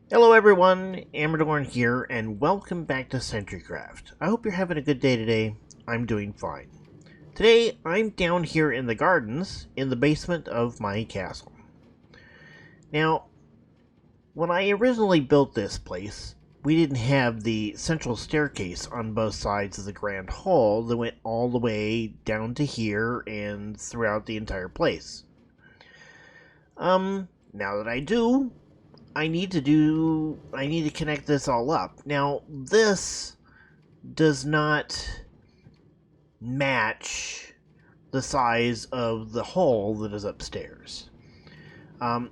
Hello everyone, Amradorn here, and welcome back to CentriCraft. I hope you're having a good day today. I'm doing fine. Today, I'm down here in the gardens, in the basement of my castle. Now, when I originally built this place, we didn't have the central staircase on both sides of the grand hall that went all the way down to here and throughout the entire place. Now that I do, I need to connect this all up. Now, this does not match the size of the hall that is upstairs.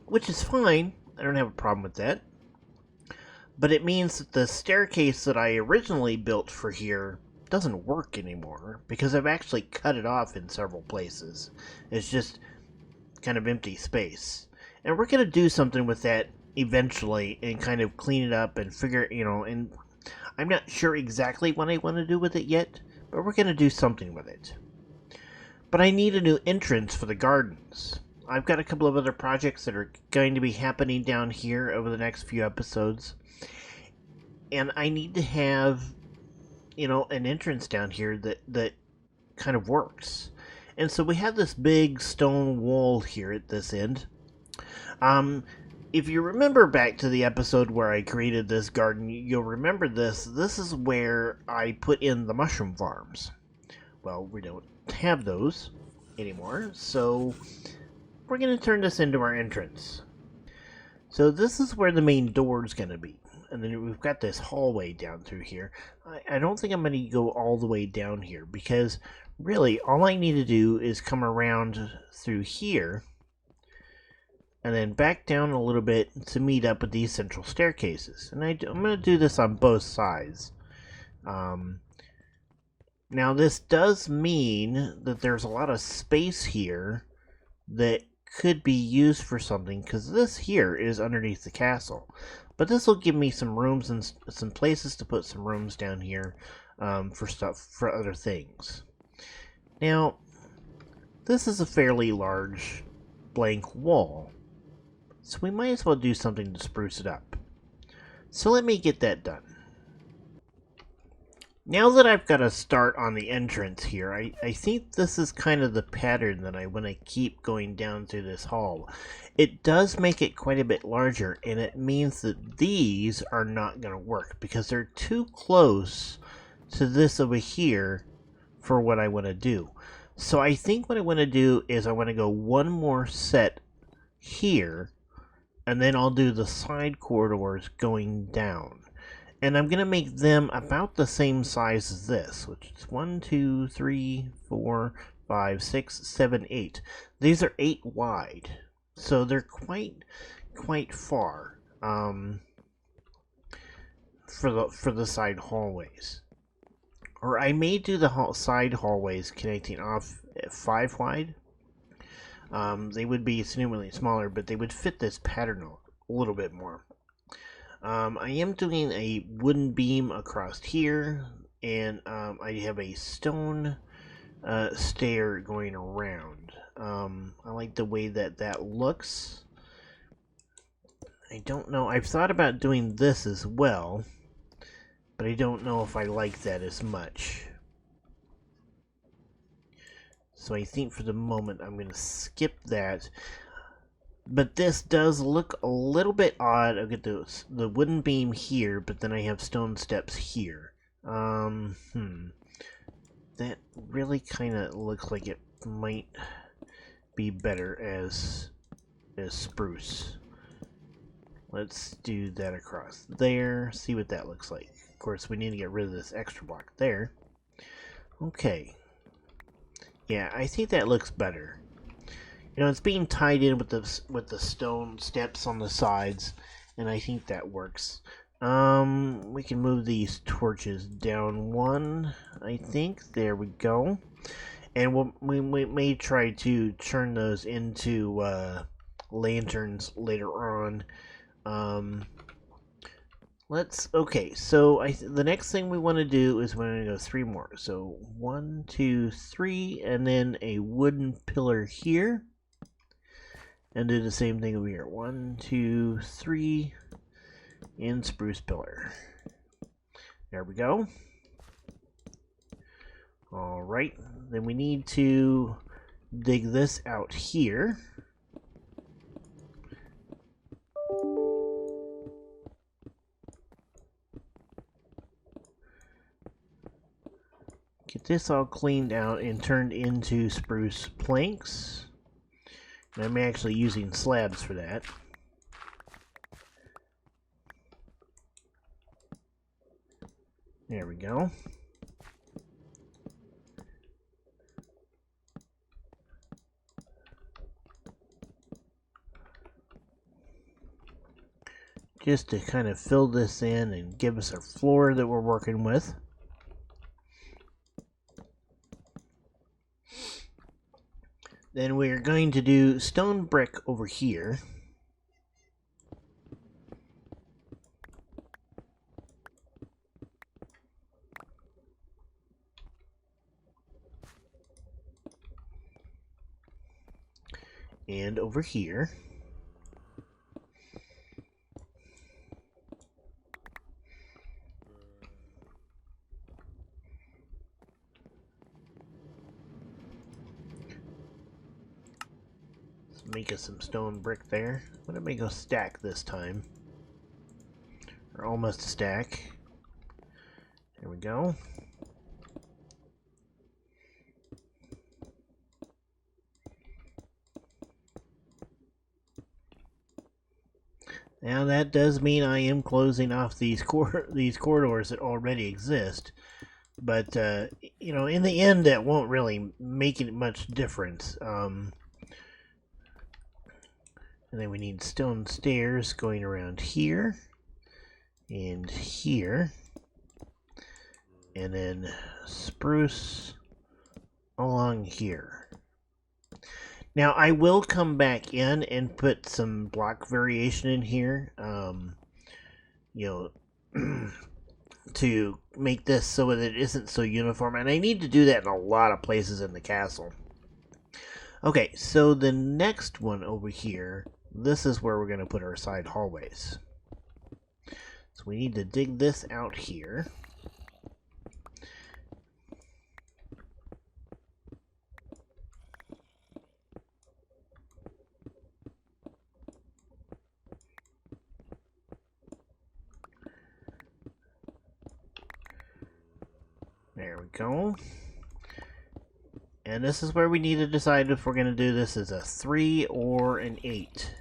Which is fine. I don't have a problem with that. But it means that the staircase that I originally built for here doesn't work anymore because I've actually cut it off in several places. It's just kind of empty space. And we're going to do something with that eventually and kind of clean it up and figure, and I'm not sure exactly what I want to do with it yet, but we're going to do something with it. But I need a new entrance for the gardens. I've got a couple of other projects that are going to be happening down here over the next few episodes, and I need to have, an entrance down here that kind of works. And so we have this big stone wall here at this end. If you remember back to the episode where I created this garden, you'll remember this. This is where I put in the mushroom farms. Well, we don't have those anymore, so we're going to turn this into our entrance. So this is where the main door is going to be. And then we've got this hallway down through here. I don't think I'm going to go all the way down here because really all I need to do is come around through here and then back down a little bit to meet up with these central staircases. And I'm going to do this on both sides. Now this does mean that there's a lot of space here that could be used for something, because this here is underneath the castle. But this will give me some rooms and some places to put some rooms down here for other things. Now, this is a fairly large blank wall, so we might as well do something to spruce it up. So let me get that done. Now that I've got a start on the entrance here, I think this is kind of the pattern that I want to keep going down through this hall. It does make it quite a bit larger, and it means that these are not going to work because they're too close to this over here for what I want to do. So I think what I want to do is I want to go one more set here, and then I'll do the side corridors going down. And I'm going to make them about the same size as this, which is 1, 2, 3, 4, 5, 6, 7, 8. These are 8 wide, so they're quite far for the side hallways. Or I may do the side hallways connecting off at 5 wide. They would be significantly smaller, but they would fit this pattern a little bit more. I am doing a wooden beam across here, and I have a stone stair going around. I like the way that looks. I don't know. I've thought about doing this as well, but I don't know if I like that as much. So I think for the moment I'm going to skip that. But this does look a little bit odd. I'll get the wooden beam here, but then I have stone steps here. That really kind of looks like it might be better as spruce. Let's do that across there. See what that looks like. Of course, we need to get rid of this extra block there. Okay. Yeah, I think that looks better. It's being tied in with the stone steps on the sides, and I think that works. We can move these torches down one, I think. There we go. And we may try to turn those into lanterns later on. Okay, so the next thing we want to do is we're going to go 3 more. So 1, 2, 3, and then a wooden pillar here. And do the same thing over here. 1, 2, 3. in spruce pillar. There we go. Alright, then we need to dig this out here. Get this all cleaned out and turned into spruce planks. And I'm actually using slabs for that. There we go. Just to kind of fill this in and give us our floor that we're working with. Then we're going to do stone brick over here. And over here. Make us some stone brick there. I'm gonna make a stack this time, or almost a stack. There we go. Now that does mean I am closing off these corridors that already exist, but you know, in the end, that won't really make it much difference. And then we need stone stairs going around here and here, and then spruce along here. Now I will come back in and put some block variation in here, you know, to make this so that it isn't so uniform, and I need to do that in a lot of places in the castle. Okay, so the next one over here, this is where we're going to put our side hallways. So we need to dig this out here. There we go. And this is where we need to decide if we're going to do this as a 3 or an 8.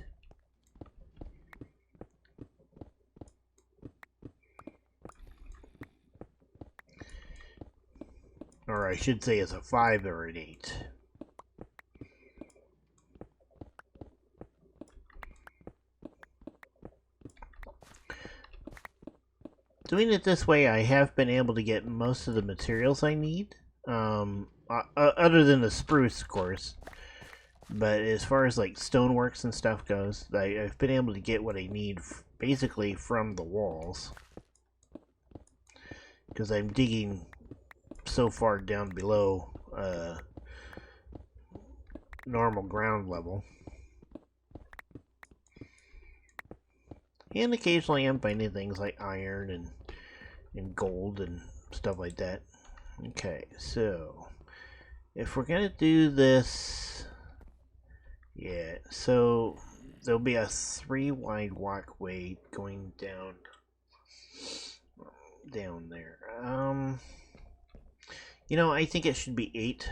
Or I should say as a 5 or an 8. Doing it this way, I have been able to get most of the materials I need. Other than the spruce, of course. But as far as like stoneworks and stuff goes, I've been able to get what I need basically from the walls. Because I'm digging so far down below normal ground level. And occasionally I'm finding things like iron and gold and stuff like that. Okay, so if we're gonna do this, yeah, so there'll be a 3 wide walkway going down there. You know, I think it should be 8.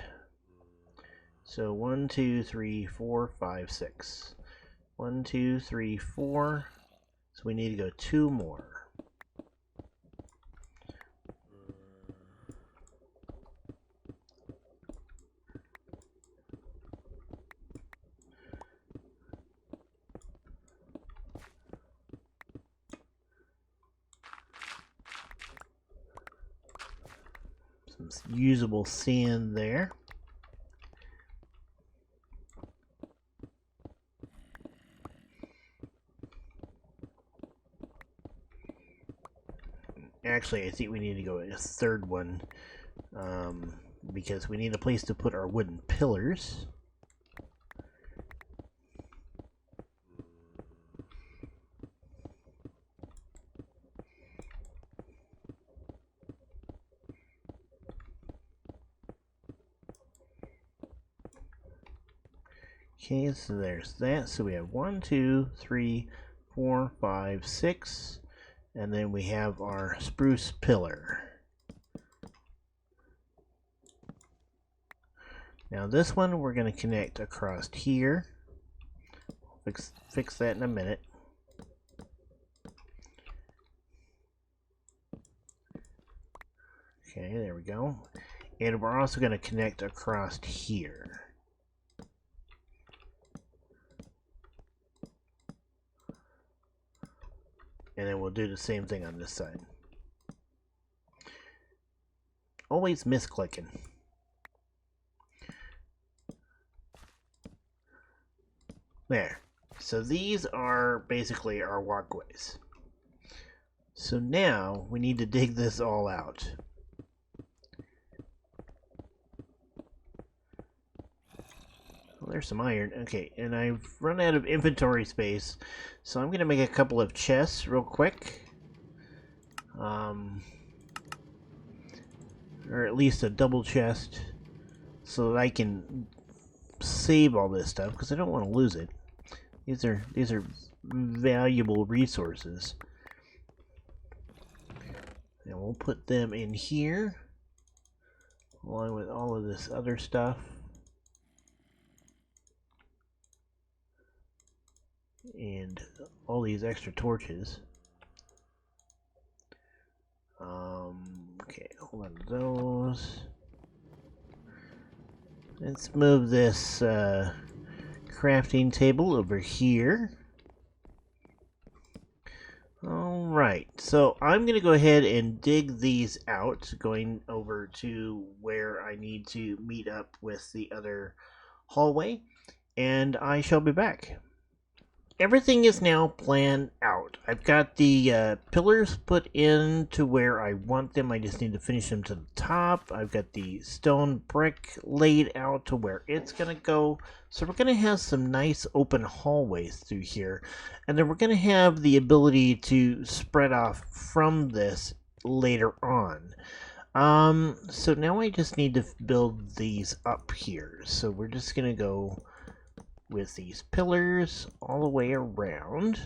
So 1, 2, 3, 4, 5, 6. 1, 2, 3, 4. So we need to go 2 more. Some usable sand there. Actually, I think we need to go a 3rd one, because we need a place to put our wooden pillars. Okay, so there's that. So we have 1, 2, 3, 4, 5, 6, and then we have our spruce pillar. Now this one we're going to connect across here. Fix that in a minute. Okay, there we go. And we're also going to connect across here. And then we'll do the same thing on this side. Always misclicking. There. So these are basically our walkways. So now we need to dig this all out. Well, there's some iron. Okay, and I've run out of inventory space, so I'm going to make a couple of chests real quick. Or at least a double chest, so that I can save all this stuff, because I don't want to lose it. These are valuable resources. And we'll put them in here, along with all of this other stuff. And all these extra torches. Okay, hold on to those. Let's move this crafting table over here. Alright, so I'm going to go ahead and dig these out, going over to where I need to meet up with the other hallway, and I shall be back. Everything is now planned out. I've got the pillars put in to where I want them. I just need to finish them to the top. I've got the stone brick laid out to where it's going to go. So we're going to have some nice open hallways through here. And then we're going to have the ability to spread off from this later on. So now I just need to build these up here. So we're just going to go with these pillars all the way around,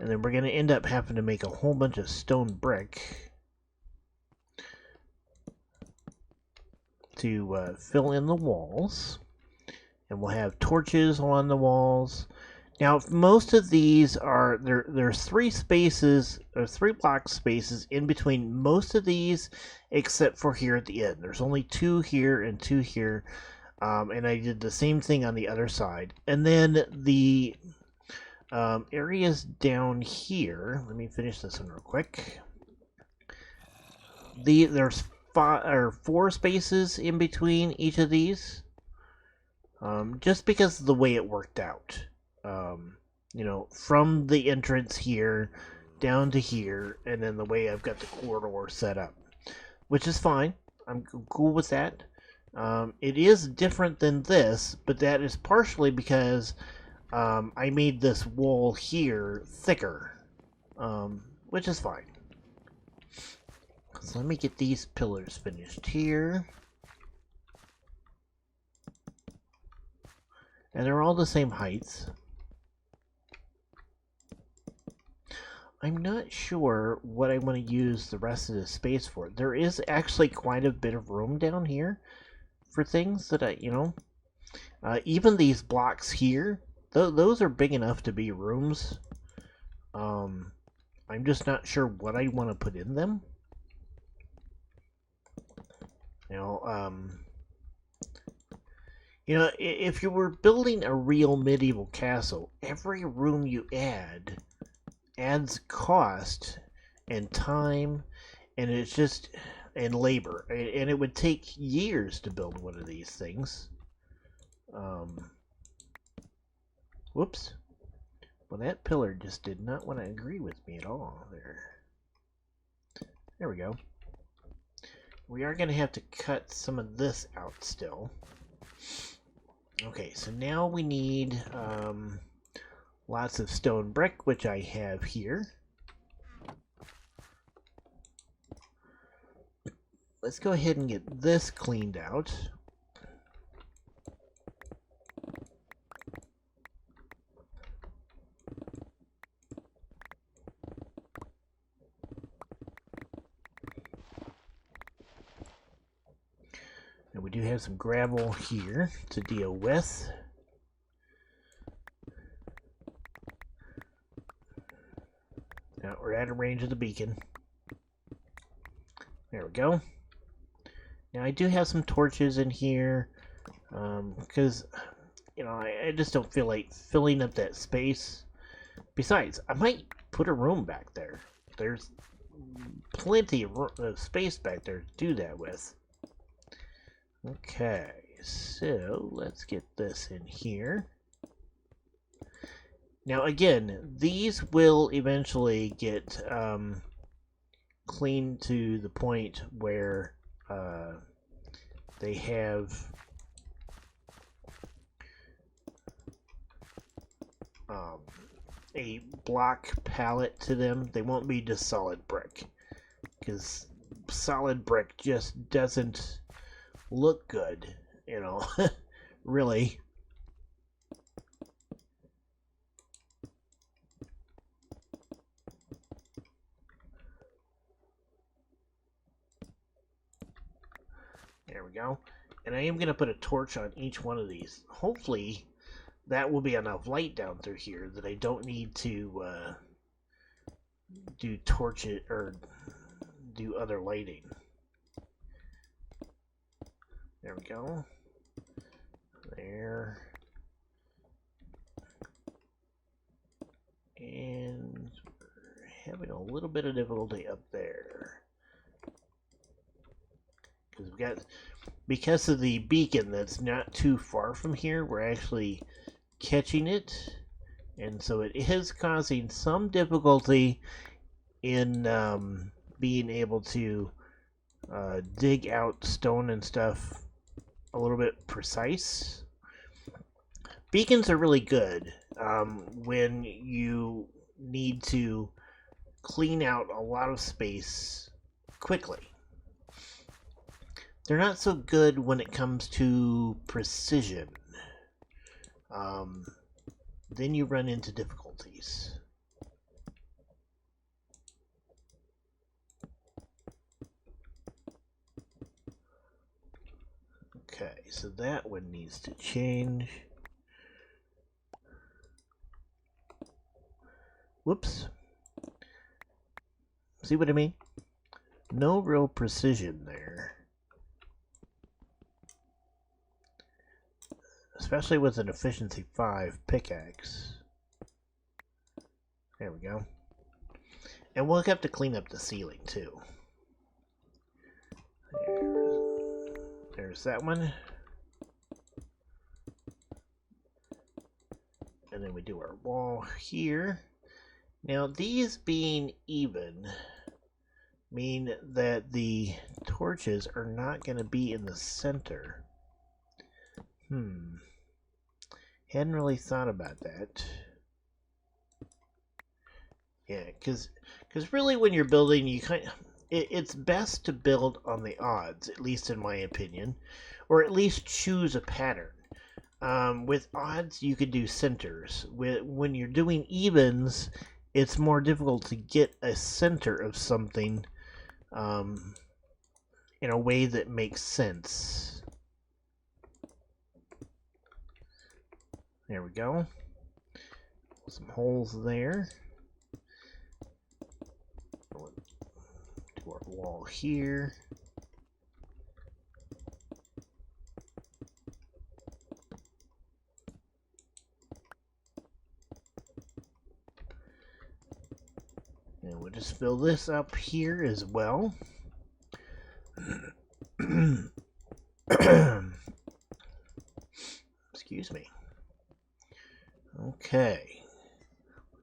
and then we're going to end up having to make a whole bunch of stone brick to fill in the walls, and we'll have torches along the walls. Now most of these are there's 3 spaces or 3 block spaces in between most of these, except for here at the end. There's only 2 here and 2 here. And I did the same thing on the other side. And then the areas down here, let me finish this one real quick. There's 4 spaces in between each of these, just because of the way it worked out. You know, from the entrance here down to here, and then the way I've got the corridor set up, which is fine. I'm cool with that. It is different than this, but that is partially because I made this wall here thicker, which is fine. So let me get these pillars finished here. And they're all the same heights. I'm not sure what I want to use the rest of the space for. There is actually quite a bit of room down here for things that even these blocks here, those are big enough to be rooms. I'm just not sure what I want to put in them. If you were building a real medieval castle, every room you add adds cost and time, and it's just and labor, and it would take years to build one of these things. Whoops. Well, that pillar just did not want to agree with me at all. There we go. We are going to have to cut some of this out still. Okay, so now we need lots of stone brick, which I have here. Let's go ahead and get this cleaned out. And we do have some gravel here to deal with. Now we're out of range of the beacon. There we go. Now I do have some torches in here, because, you know, I just don't feel like filling up that space. Besides, I might put a room back there. There's plenty of space back there to do that with. Okay, so let's get this in here. Now again, these will eventually get cleaned to the point where they have a block palette to them. They won't be just solid brick, because solid brick just doesn't look good, you know. Really. There we go. And I am going to put a torch on each one of these. Hopefully that will be enough light down through here that I don't need to do torch it or do other lighting. There we go. There. And we're having a little bit of difficulty up there. Because of the beacon that's not too far from here, we're actually catching it, and so it is causing some difficulty in being able to dig out stone and stuff a little bit precise. Beacons are really good when you need to clean out a lot of space quickly. They're not so good when it comes to precision. Then you run into difficulties. Okay, so that one needs to change. Whoops. See what I mean? No real precision there. Especially with an efficiency 5 pickaxe. There we go. And we'll have to clean up the ceiling too. There's that one. And then we do our wall here. Now these being even mean that the torches are not going to be in the center. Hadn't really thought about that. Yeah, because really when you're building, you it's best to build on the odds, at least in my opinion, or at least choose a pattern. With odds, you could do centers. When you're doing evens, it's more difficult to get a center of something in a way that makes sense. There we go. Some holes there. Do our wall here. And we'll just fill this up here as well. Excuse me. Okay,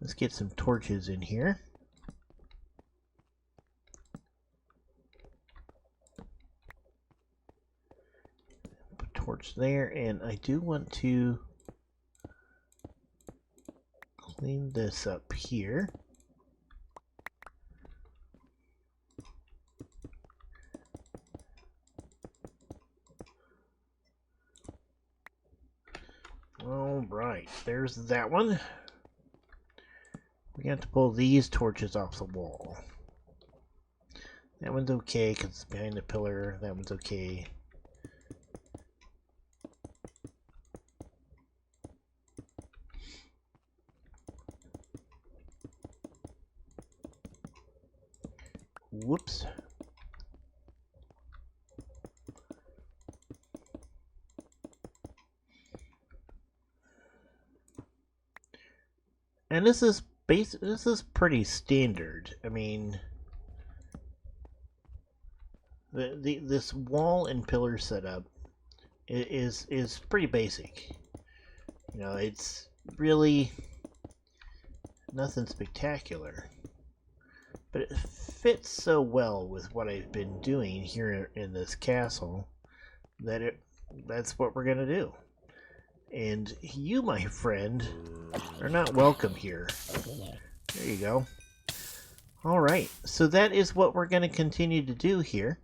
let's get some torches in here. Put a torch there, and I do want to clean this up here. Alright, there's that one. We got to pull these torches off the wall. That one's okay because it's behind the pillar. That one's okay. Whoops. And this is pretty standard. I mean, this wall and pillar setup is pretty basic. You know, it's really nothing spectacular, but it fits so well with what I've been doing here in this castle that that's what we're gonna do. And you, my friend, are not welcome here. There you go. Alright, so that is what we're going to continue to do here.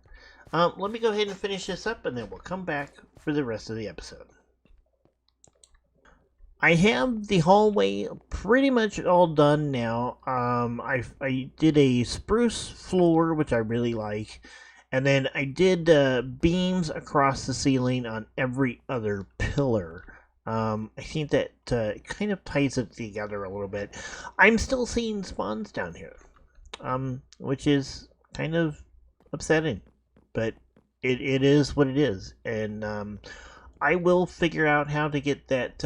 Let me go ahead and finish this up, and then we'll come back for the rest of the episode. I have the hallway pretty much all done now. I did a spruce floor, which I really like. And then I did beams across the ceiling on every other pillar. I think that kind of ties it together a little bit. I'm still seeing spawns down here, which is kind of upsetting, but it is what it is. And I will figure out how to get that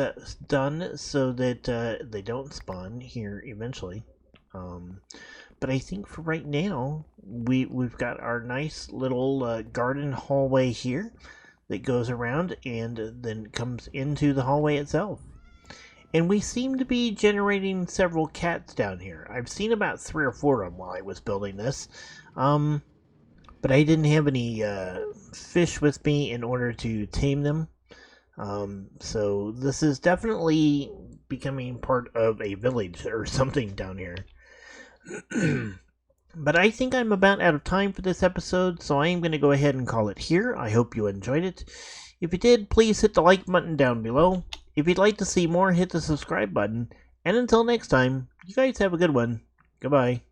done so that they don't spawn here eventually. But I think for right now, we've got our nice little garden hallway here that goes around and then comes into the hallway itself. And we seem to be generating several cats down here. I've seen about 3 or 4 of them while I was building this. But I didn't have any fish with me in order to tame them. So this is definitely becoming part of a village or something down here. But I think I'm about out of time for this episode, so I am going to go ahead and call it here. I hope you enjoyed it. If you did, please hit the like button down below. If you'd like to see more, hit the subscribe button. And until next time, you guys have a good one. Goodbye.